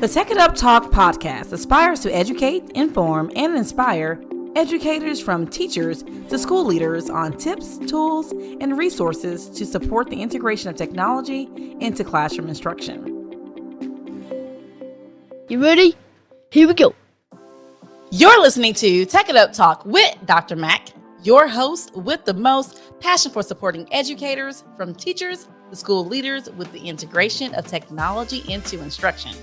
The Tech It Up Talk podcast aspires to educate, inform, and inspire educators from teachers to school leaders on tips, tools, and resources to support the integration of technology into classroom instruction. You ready? Here we go. You're listening to Tech It Up Talk with Dr. Mac, your host with the most passion for supporting educators from teachers to school leaders with the integration of technology into instruction.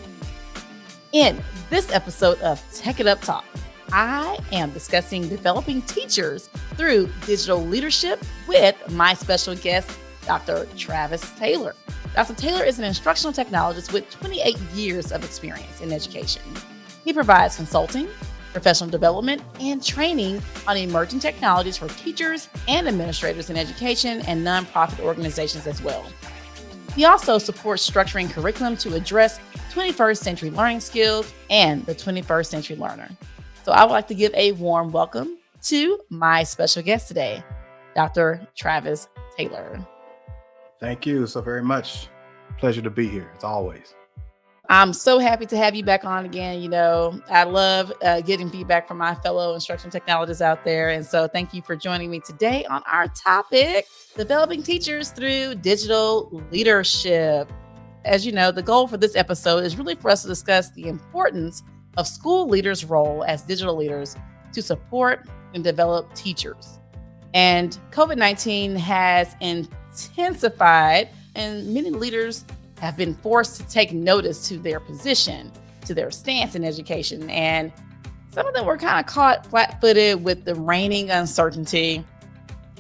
In this episode of Tech It Up Talk, I am discussing developing teachers through digital leadership with my special guest, Dr. Travis Taylor. Dr. Taylor is an instructional technologist with 28 years of experience in education. He provides consulting, professional development, and training on emerging technologies for teachers and administrators in education and nonprofit organizations as well. He also supports structuring curriculum to address 21st century learning skills and the 21st century learner. So I would like to give a warm welcome to my special guest today, Dr. Travis Taylor. Thank you so very much. Pleasure to be here, as always. I'm so happy to have you back on again. You know, I love getting feedback from my fellow instructional technologists out there. And so thank you for joining me today on our topic, developing teachers through digital leadership. As you know, the goal for this episode is really for us to discuss the importance of school leaders' role as digital leaders to support and develop teachers. And COVID-19 has intensified, and many leaders have been forced to take notice to their position, to their stance in education. And some of them were kind of caught flat-footed with the reigning uncertainty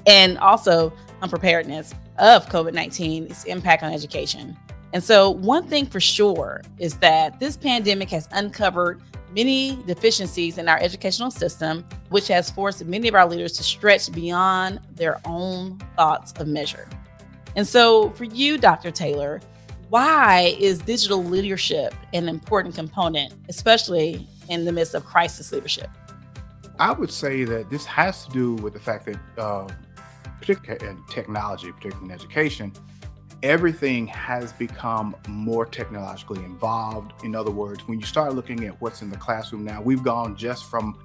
and also unpreparedness of COVID-19's impact on education. And so one thing for sure is that this pandemic has uncovered many deficiencies in our educational system, which has forced many of our leaders to stretch beyond their own thoughts of measure. And so for you, Dr. Taylor, why is digital leadership an important component, especially in the midst of crisis leadership? I would say that this has to do with the fact that, particularly in technology, particularly in education, everything has become more technologically involved. In other words, when you start looking at what's in the classroom now, we've gone just from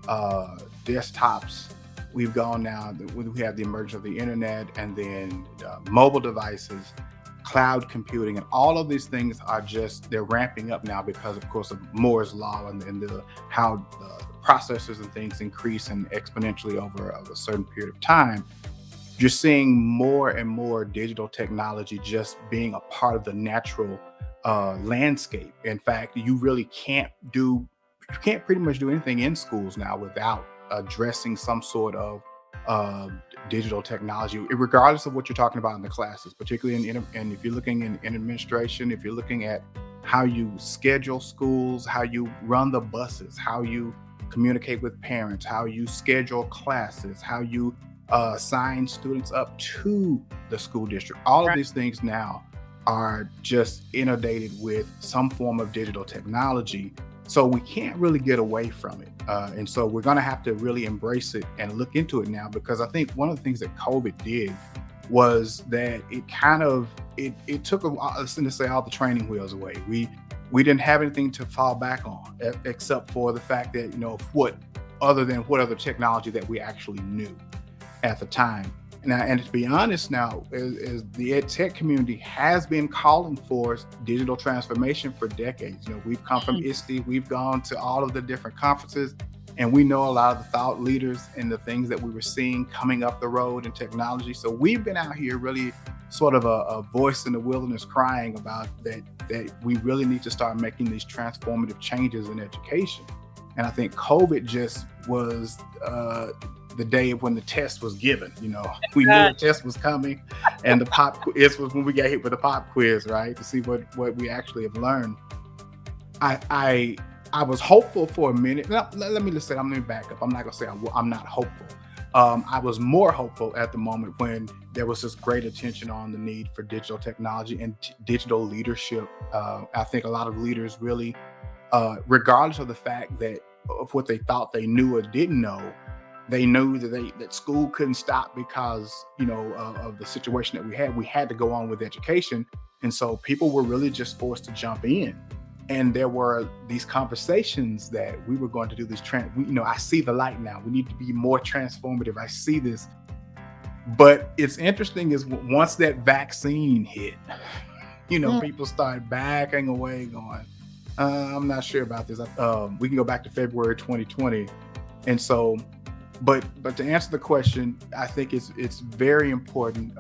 desktops. We've gone now, we have the emergence of the internet and then mobile devices, cloud computing, and all of these things are they're ramping up now because, of course, of Moore's law and how the processors and things increase and exponentially over a certain period of time. You're seeing more and more digital technology just being a part of the natural landscape. In fact, you can't pretty much do anything in schools now without addressing some sort of digital technology, regardless of what you're talking about in the classes, particularly and if you're looking in administration, if you're looking at how you schedule schools, how you run the buses, how you communicate with parents, how you schedule classes, how you sign students up to the school district. All of these things now are just inundated with some form of digital technology. So we can't really get away from it. And so we're going to have to really embrace it and look into it now, because I think one of the things that COVID did was that it took let's say all the training wheels away. We didn't have anything to fall back on except for the fact that, what other technology that we actually knew at the time. Now, and to be honest now, is the ed tech community has been calling for digital transformation for decades. We've come from ISTE, we've gone to all of the different conferences, and we know a lot of the thought leaders and the things that we were seeing coming up the road in technology. So we've been out here really sort of a voice in the wilderness crying about that we really need to start making these transformative changes in education. And I think COVID just was the day when the test was given. We knew the test was coming, and the pop quiz was when we got hit with the pop quiz, right? To see what we actually have learned. I was hopeful for a minute. Now, let me back up. I'm not gonna say I'm not hopeful. I was more hopeful at the moment when there was this great attention on the need for digital technology and digital leadership. I think a lot of leaders really, regardless of the fact of what they thought they knew or didn't know, they knew that school couldn't stop because of the situation that we had. We had to go on with education, and so people were really just forced to jump in. And there were these conversations that we were going to do this I see the light now. We need to be more transformative. I see this. But it's interesting is once that vaccine hit, people started backing away going, I'm not sure about this. We can go back to February 2020. And so, but to answer the question, I think it's very important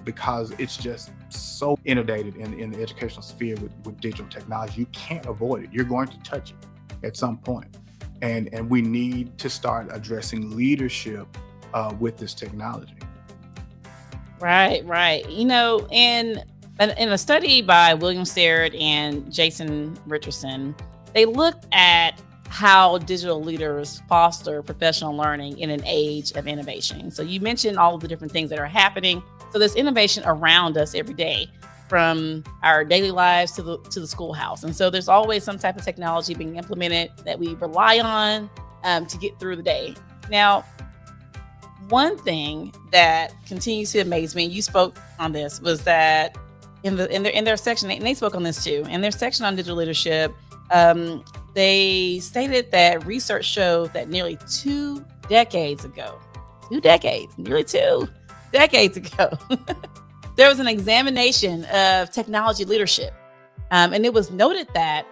because it's just so inundated in the educational sphere with digital technology. You can't avoid it. You're going to touch it at some point. And we need to start addressing leadership with this technology. Right. In a study by William Sterrett and Jayson Richardson, they looked at how digital leaders foster professional learning in an age of innovation. So you mentioned all of the different things that are happening. So there's innovation around us every day, from our daily lives to the schoolhouse. And so there's always some type of technology being implemented that we rely on to get through the day. Now, one thing that continues to amaze me, and you spoke on this, was that in their section, and they spoke on this too, in their section on digital leadership, they stated that research showed that nearly 2 decades ago, nearly 2 decades ago, there was an examination of technology leadership. And it was noted that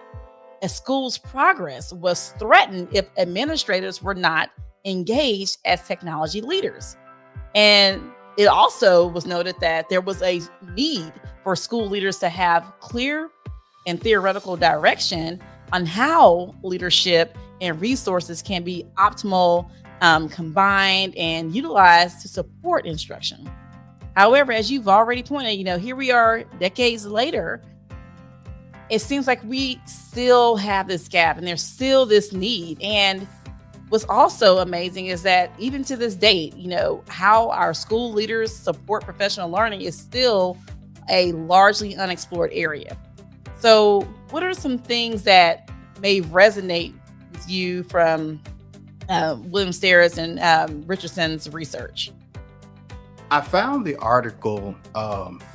a school's progress was threatened if administrators were not engaged as technology leaders. And it also was noted that there was a need for school leaders to have clear and theoretical direction on how leadership and resources can be optimal, combined, and utilized to support instruction. However, as you've already pointed, here we are decades later. It seems like we still have this gap and there's still this need. And what's also amazing is that even to this date, how our school leaders support professional learning is still a largely unexplored area. So what are some things that may resonate with you from William Sterrett's and Richardson's research? I found the article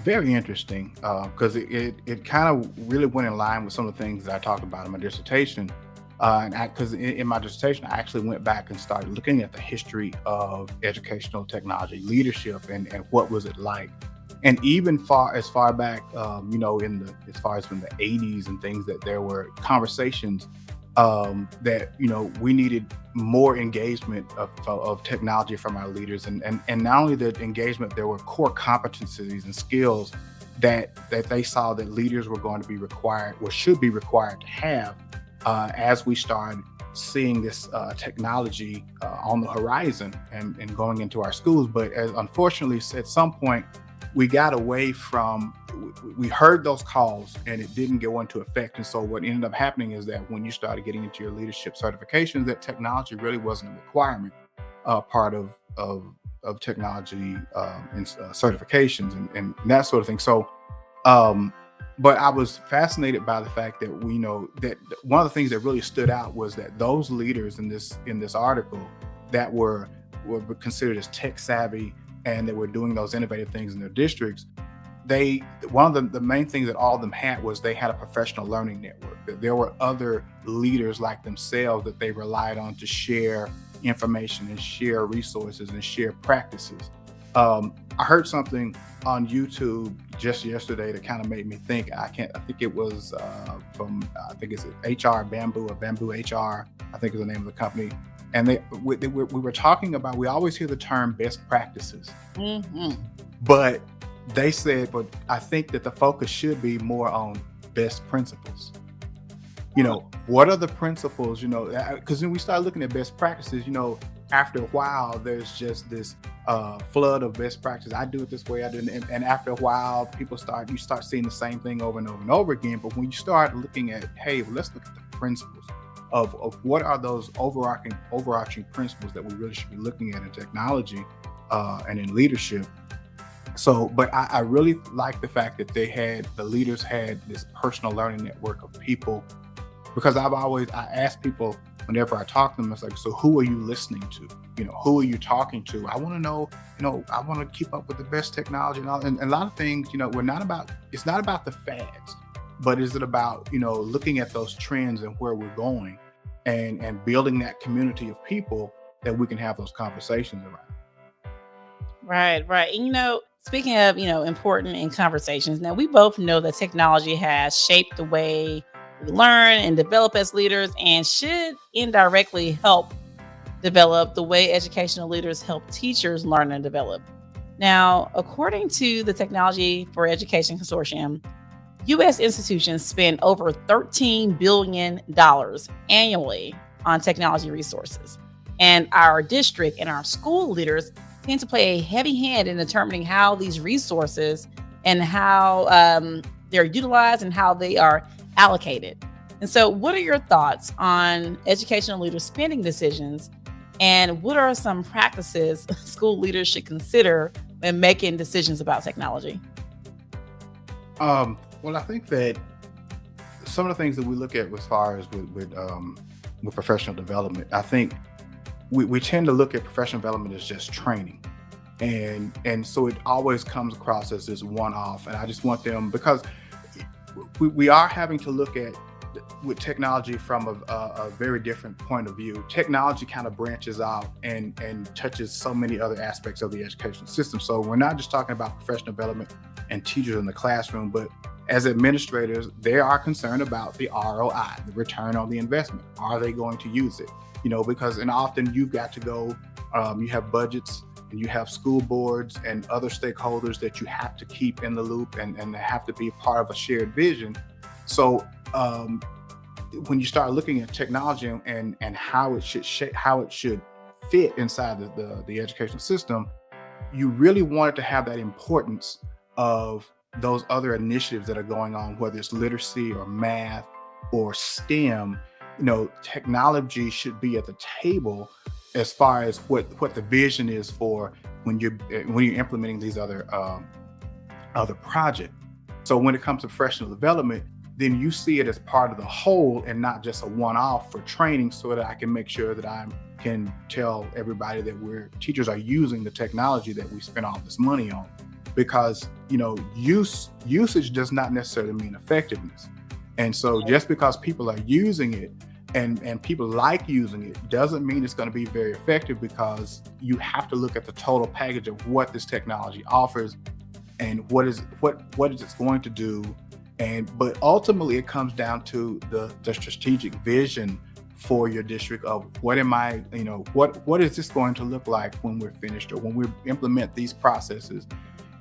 very interesting because it kind of really went in line with some of the things that I talked about in my dissertation. Because in my dissertation, I actually went back and started looking at the history of educational technology leadership and what was it like. And even as far back, as far as from the 80s and things, that there were conversations that, we needed more engagement of technology from our leaders. And not only the engagement, there were core competencies and skills that they saw that leaders were going to be required or should be required to have as we started seeing this technology on the horizon and going into our schools. But unfortunately, at some point, we got away from, we heard those calls and it didn't go into effect. And so what ended up happening is that when you started getting into your leadership certifications, that technology really wasn't a requirement part of technology and certifications and that sort of thing. So, but I was fascinated by the fact that we know that one of the things that really stood out was that those leaders in this article that were considered as tech savvy and they were doing those innovative things in their districts, one of the main things that all of them had was they had a professional learning network. That there were other leaders like themselves that they relied on to share information and share resources and share practices. I heard something on YouTube just yesterday that kind of made me think. I think it was I think it's HR Bamboo or Bamboo HR, I think is the name of the company. And we were talking about, we always hear the term best practices, but they said, but I think that the focus should be more on best principles. What are the principles, because when we start looking at best practices, after a while, there's just this flood of best practices. I do it this way, I do it. And after a while, you start seeing the same thing over and over and over again. But when you start looking at, hey, let's look at the principles of what are those overarching principles that we really should be looking at in technology and in leadership. So, but I really like the fact that the leaders had this personal learning network of people, because I ask people whenever I talk to them, it's like, so who are you listening to? Who are you talking to? I want to know, I want to keep up with the best technology and all. And a lot of things, it's not about the fads. but is it about, looking at those trends and where we're going and building that community of people that we can have those conversations around. Right, right. And speaking of, important in conversations, now we both know that technology has shaped the way we learn and develop as leaders and should indirectly help develop the way educational leaders help teachers learn and develop. Now, according to the Technology for Education Consortium, U.S. institutions spend over $13 billion annually on technology resources. And our district and our school leaders tend to play a heavy hand in determining how these resources and how they're utilized and how they are allocated. And so what are your thoughts on educational leaders' spending decisions? And what are some practices school leaders should consider when making decisions about technology? Well, I think that some of the things that we look at as far as with professional development, I think we tend to look at professional development as just training. And so it always comes across as this one-off. And I just want them, because we are having to look at with technology from a very different point of view. Technology kind of branches out and touches so many other aspects of the educational system. So we're not just talking about professional development and teachers in the classroom, but as administrators, they are concerned about the ROI, the return on the investment. Are they going to use it? Because often you've got to go, you have budgets and you have school boards and other stakeholders that you have to keep in the loop and have to be part of a shared vision. So when you start looking at technology and how it should fit inside the educational system, you really want it to have that importance of those other initiatives that are going on, whether it's literacy or math or STEM. Technology should be at the table as far as what the vision is for when you're implementing these other projects. So when it comes to professional development, then you see it as part of the whole and not just a one-off for training, so that I can make sure that I can tell everybody that teachers are using the technology that we spent all this money on. Because usage does not necessarily mean effectiveness. And so just because people are using it and people like using it doesn't mean it's going to be very effective, because you have to look at the total package of what this technology offers and what is it going to do. But ultimately it comes down to the strategic vision for your district of what is this going to look like when we're finished, or when we implement these processes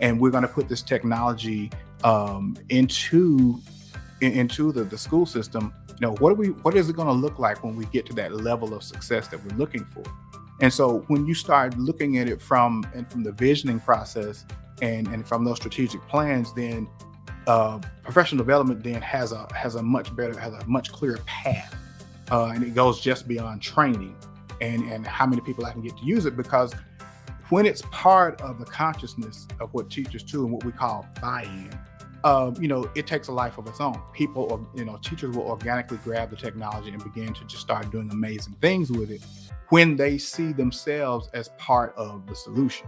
and we're going to put this technology into the school system. What is it going to look like when we get to that level of success that we're looking for? And so when you start looking at it from the visioning process and from those strategic plans, then professional development then has a much clearer path, and it goes just beyond training and how many people I can get to use it. Because when it's part of the consciousness of what teachers do and what we call buy-in, it takes a life of its own. Teachers will organically grab the technology and begin to just start doing amazing things with it when they see themselves as part of the solution.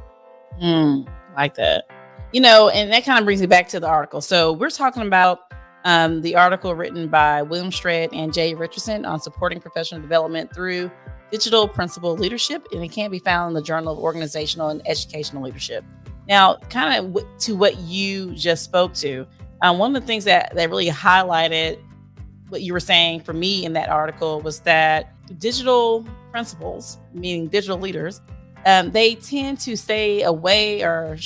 Like that. And that kind of brings me back to the article. So we're talking about the article written by William Sterrett and Jay Richardson on supporting professional development through digital principal leadership, and it can be found in the Journal of Organizational and Educational Leadership. Now, kind of to what you just spoke to, one of the things that really highlighted what you were saying for me in that article was that digital principals, meaning digital leaders, they tend to stay away or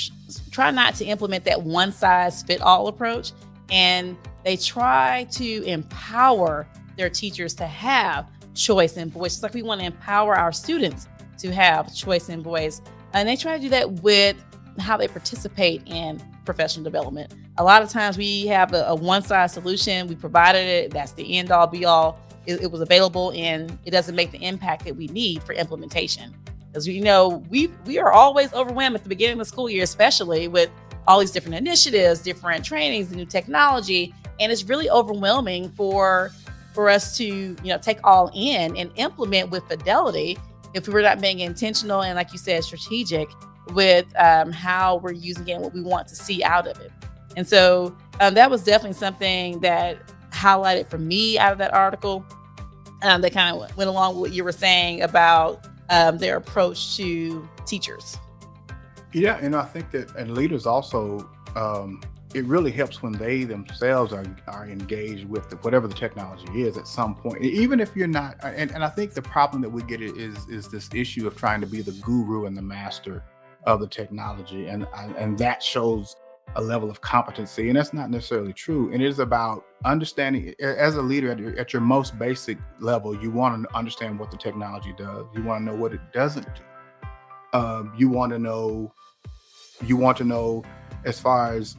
try not to implement that one-size-fit-all approach, and they try to empower their teachers to have choice and voice. It's like we want to empower our students to have choice and voice. And they try to do that with how they participate in professional development. A lot of times we have a one-size solution. We provided it. That's the end all be all. It was available, and it doesn't make the impact that we need for implementation. As we are always overwhelmed at the beginning of the school year, especially with all these different initiatives, different trainings, and new technology. And it's really overwhelming for us to, take all in and implement with fidelity if we're not being intentional and, like you said, strategic with how we're using it and what we want to see out of it. And so That was definitely something that highlighted for me out of that article. That kind of went along with what you were saying about their approach to teachers. Yeah, and I think that and leaders also, it really helps when they themselves are engaged with whatever the technology is at some point, even if you're not. And I think the problem that we get is this issue of trying to be the guru and the master of the technology, and that shows a level of competency, and that's not necessarily true. And it is about understanding as a leader at your most basic level. You want to understand what the technology does. You want to know what it doesn't do. You want to know as far as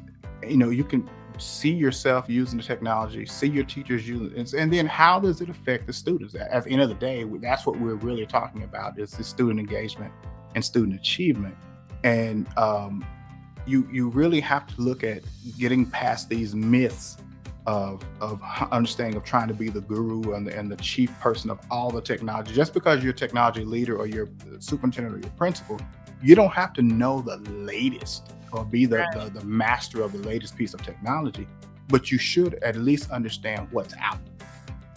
you can see yourself using the technology, see your teachers using it, and then how does it affect the students? At the end of the day, that's what we're really talking about, is the student engagement and student achievement. And you really have to look at getting past these myths of understanding of trying to be the guru and the chief person of all the technology. Just because you're a technology leader or you're superintendent or your principal, you don't have to know the latest or be the master of the latest piece of technology, but you should at least understand what's out.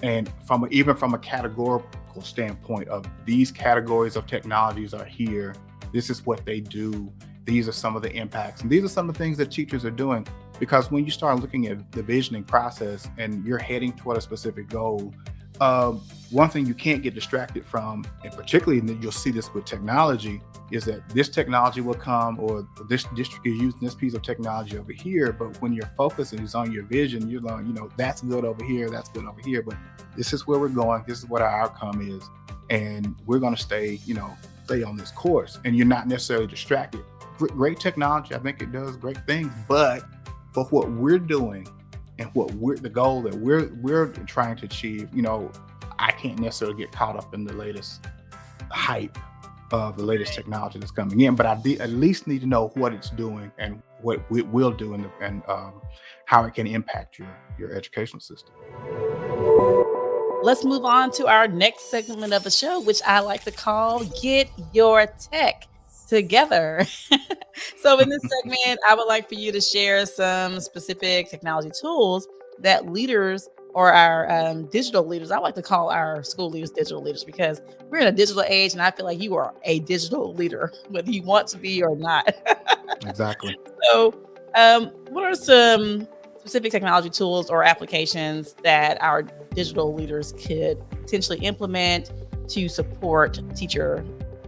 And even from a categorical standpoint of these categories of technologies are here, this is what they do, these are some of the impacts, and these are some of the things that teachers are doing. Because when you start looking at the visioning process and you're heading toward a specific goal, one thing you can't get distracted from, and particularly you'll see this with technology, is that this technology will come, or this district is using this piece of technology over here. But when your focus is on your vision, you're like, that's good over here, that's good over here, but this is where we're going, this is what our outcome is, and we're going to stay on this course. And you're not necessarily distracted. Great technology, I think it does great things, but for what we're doing and the goal that we're trying to achieve, I can't necessarily get caught up in the latest hype of the latest technology that's coming in, but I at least need to know what it's doing and what it will do, and how it can impact your educational system. Let's move on to our next segment of the show, which I like to call Get Your Tech Together. So in this segment, I would like for you to share some specific technology tools that leaders or our digital leaders, I like to call our school leaders digital leaders, because we're in a digital age, and I feel like you are a digital leader, whether you want to be or not. Exactly. So what are some specific technology tools or applications that our digital leaders could potentially implement to support teacher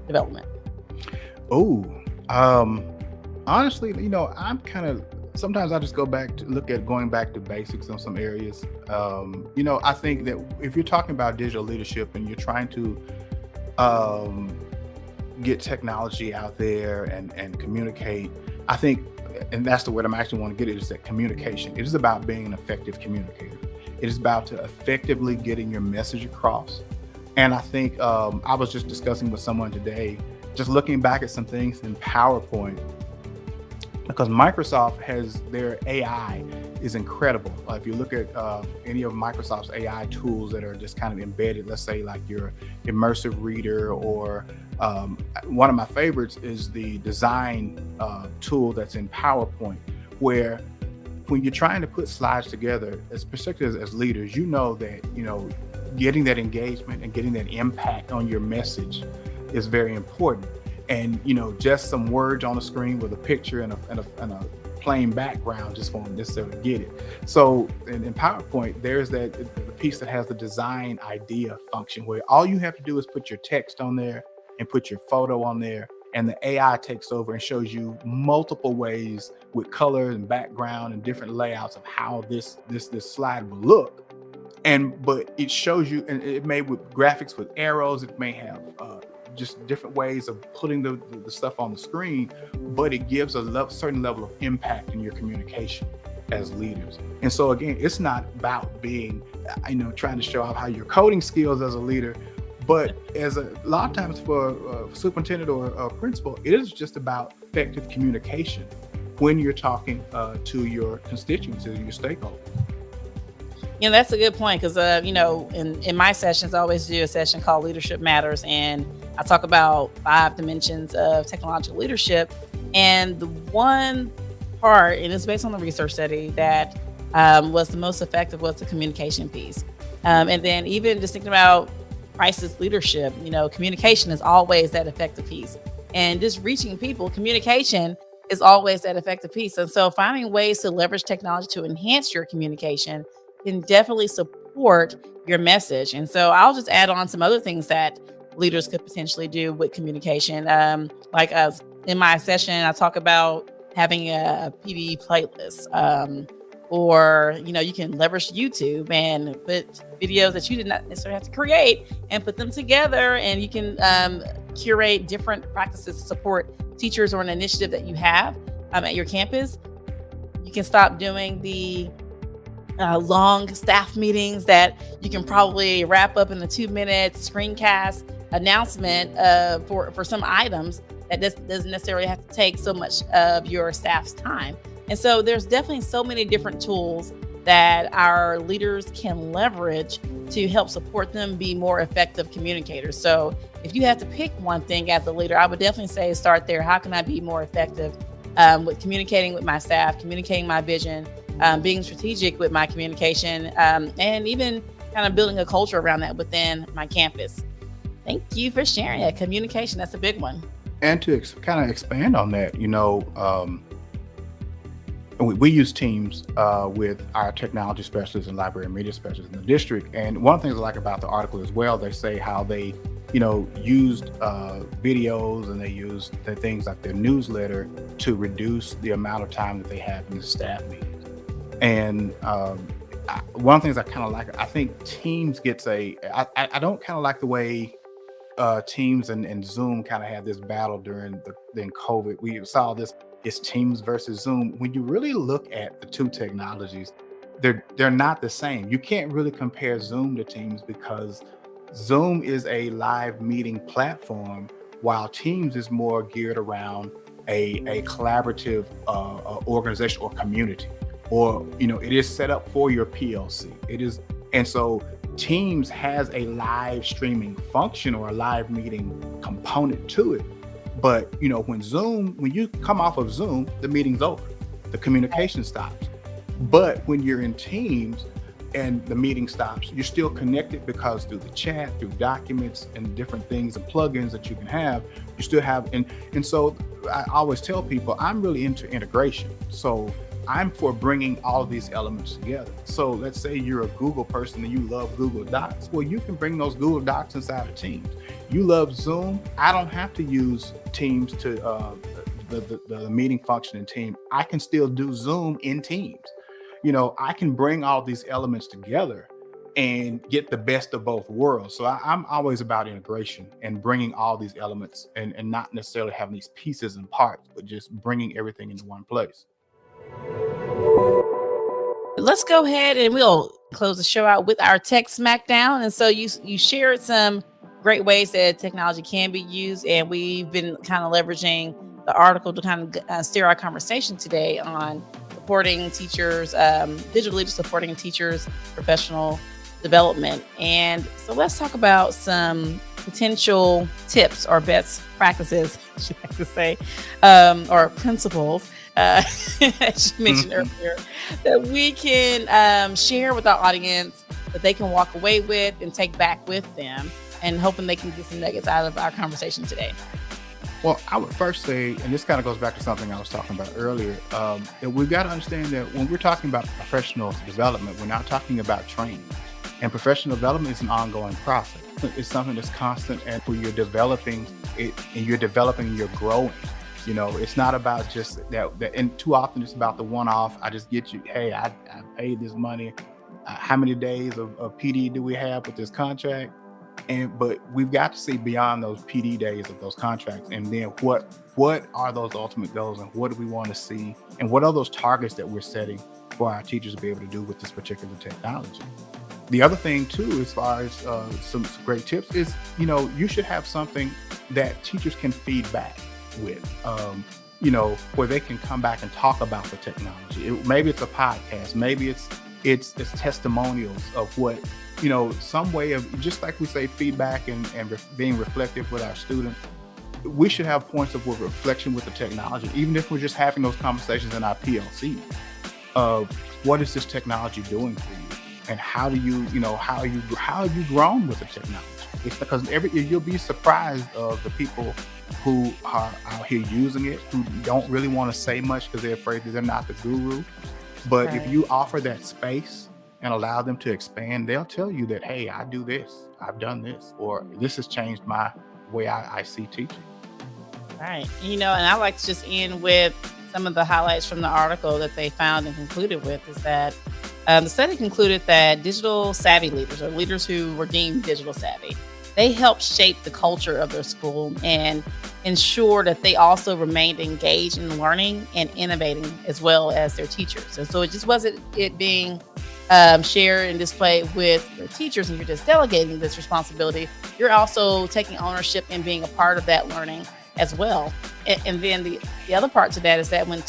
development? Honestly, I'm kind of, sometimes I just go back to going back to basics on some areas. I think that if you're talking about digital leadership and you're trying to get technology out there and communicate, I think, and that's the word I'm actually want to get at, is that communication. It is about being an effective communicator. It is about to effectively getting your message across. And I think I was just discussing with someone today, just looking back at some things in PowerPoint, because Microsoft has their AI is incredible. If you look at any of Microsoft's AI tools that are just kind of embedded, let's say like your immersive reader, or one of my favorites is the design tool that's in PowerPoint, where when you're trying to put slides together, particularly as leaders, that getting that engagement and getting that impact on your message is very important. And just some words on the screen with a picture and a plain background just won't necessarily get it. So in PowerPoint, there's the piece that has the design idea function, where all you have to do is put your text on there and put your photo on there, and the AI takes over and shows you multiple ways with color and background and different layouts of how this slide will look. But it shows you, and it may with graphics with arrows, it may have just different ways of putting the stuff on the screen, but it gives a certain level of impact in your communication as leaders. And so again, it's not about being, trying to show off how your coding skills as a leader, but as a lot of times for a superintendent or a principal, it is just about effective communication when you're talking to your constituents, to your stakeholders. That's a good point, because in my sessions, I always do a session called Leadership Matters, and I talk about 5 dimensions of technological leadership. And the one part, and it's based on the research study, that was the most effective was the communication piece. And then even just thinking about crisis leadership, communication is always that effective piece. And just reaching people, communication is always that effective piece. And so finding ways to leverage technology to enhance your communication can definitely support your message. And so I'll just add on some other things that leaders could potentially do with communication. Like in my session, I talk about having a PD playlist, or you can leverage YouTube and put videos that you did not necessarily have to create and put them together, and you can curate different practices to support teachers or an initiative that you have at your campus. You can stop doing the long staff meetings that you can probably wrap up in a 2-minute screencast announcement for some items that doesn't necessarily have to take so much of your staff's time. And so there's definitely so many different tools that our leaders can leverage to help support them be more effective communicators. So if you have to pick one thing as a leader, I would definitely say start there. How can I be more effective with communicating with my staff, communicating my vision, being strategic with my communication, and even kind of building a culture around that within my campus. Thank you for sharing that. Communication, that's a big one. And to kind of expand on that, we use Teams with our technology specialists and library and media specialists in the district. And one of the things I like about the article as well, they say how they, used videos, and they used the things like their newsletter to reduce the amount of time that they have in the staff meetings. And one of the things I kind of like, I think Teams gets I don't kind of like the way Teams and Zoom kind of had this battle during COVID. We saw this. It's Teams versus Zoom. When you really look at the two technologies, they're not the same. You can't really compare Zoom to Teams because Zoom is a live meeting platform, while Teams is more geared around a collaborative organization or community, or it is set up for your PLC. It is, and so Teams has a live streaming function or a live meeting component to it. But when you come off of Zoom, the meeting's over, the communication stops. But when you're in Teams and the meeting stops, you're still connected, because through the chat, through documents and different things and plugins that you can have, you still have. And so I always tell people I'm really into integration. So I'm for bringing all of these elements together. So let's say you're a Google person and you love Google Docs. Well, you can bring those Google Docs inside of Teams. You love Zoom. I don't have to use Teams to the meeting function in Teams. I can still do Zoom in Teams. I can bring all these elements together and get the best of both worlds. So I'm always about integration and bringing all these elements and not necessarily having these pieces and parts, but just bringing everything into one place. Let's go ahead and we'll close the show out with our tech smackdown. And so you shared some great ways that technology can be used, and we've been kind of leveraging the article to kind of steer our conversation today on supporting teachers, digital leaders supporting teachers' professional development. And so let's talk about some potential tips or best practices, I should like to say, or principles, as you mentioned earlier, that we can share with our audience, that they can walk away with and take back with them, and hoping they can get some nuggets out of our conversation today. Well, I would first say, and this kind of goes back to something I was talking about earlier, that we've got to understand that when we're talking about professional development, we're not talking about training. And professional development is an ongoing process. It's something that's constant, and where you're developing it, and you're growing. It's not about just that. And too often it's about the one-off. I just get you, hey, I paid this money. How many days of PD do we have with this contract? But we've got to see beyond those PD days of those contracts, and then what are those ultimate goals, and what do we want to see, and what are those targets that we're setting for our teachers to be able to do with this particular technology. The other thing too, as far as some great tips, is you should have something that teachers can feed back with, where they can come back and talk about the technology. Maybe it's a podcast, maybe it's testimonials of what, some way of, just like we say, feedback and being reflective with our students. we should have points of reflection with the technology, even if we're just having those conversations in our PLC of what is this technology doing for you, and how do you, how have you grown with the technology? It's because you'll be surprised of the people who are out here using it, who don't really want to say much because they're afraid that they're not the guru. But Right. if you offer that space and allow them to expand, they'll tell you that, hey, I do this, I've done this, or this has changed my way I see teaching. Right. And I like to just end with some of the highlights from the article that they found and concluded with is that the study concluded that digital savvy leaders, or leaders who were deemed digital savvy, they helped shape the culture of their school and ensure that they also remained engaged in learning and innovating as well as their teachers. And so it just wasn't it being shared and displayed with your teachers and you're just delegating this responsibility. You're also taking ownership and being a part of that learning as well. And then the other part to that is that when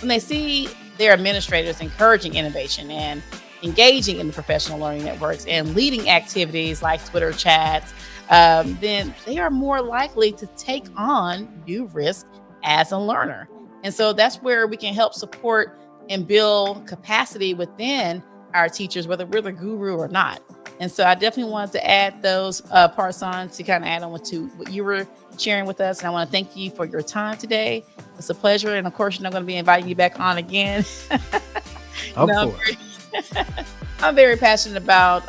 they see their administrators encouraging innovation and engaging in the professional learning networks and leading activities like Twitter chats, then they are more likely to take on new risk as a learner. And so that's where we can help support and build capacity within our teachers, whether we're the guru or not. And so I definitely wanted to add those parts on to kind of add on to what you were sharing with us. And I want to thank you for your time today. It's a pleasure. And of course, I'm going to be inviting you back on again. Of course. I'm very passionate about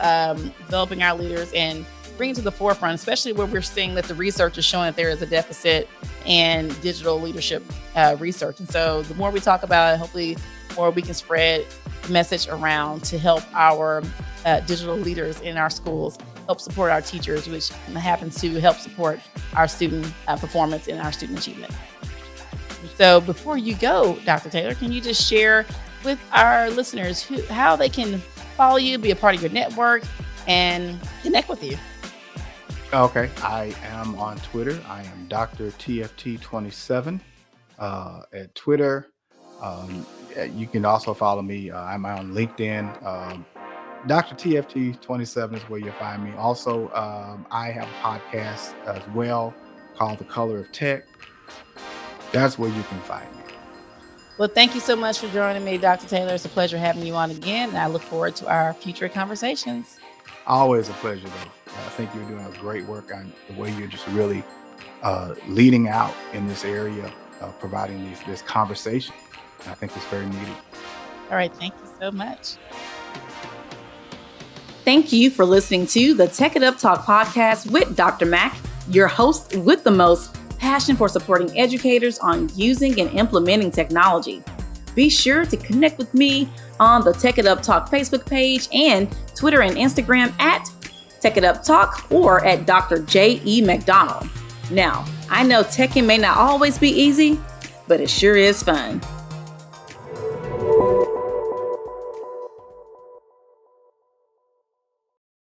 developing our leaders and bringing to the forefront, especially where we're seeing that the research is showing that there is a deficit in digital leadership research. And so the more we talk about it, hopefully the more we can spread the message around to help our digital leaders in our schools, help support our teachers, which happens to help support our student performance and our student achievement. So before you go, Dr. Taylor, can you just share with our listeners how they can follow you, be a part of your network, and connect with you? Okay, I am on Twitter. I am Dr. TFT27 at Twitter. You can also follow me. I'm on LinkedIn. Dr. TFT27 is where you'll find me. Also, I have a podcast as well called The Color of Tech. That's where you can find me. Well, thank you so much for joining me, Dr. Taylor. It's a pleasure having you on again, and I look forward to our future conversations. Always a pleasure, though. I think you're doing a great work on the way you're just really leading out in this area, providing this conversation. And I think it's very needed. All right. Thank you so much. Thank you for listening to the Tech It Up Talk podcast with Dr. Mack, your host with the most passion for supporting educators on using and implementing technology. Be sure to connect with me on the Tech It Up Talk Facebook page and Twitter and Instagram at Tech It Up Talk or at Dr. J.E. McDonald. Now, I know teching may not always be easy, but it sure is fun.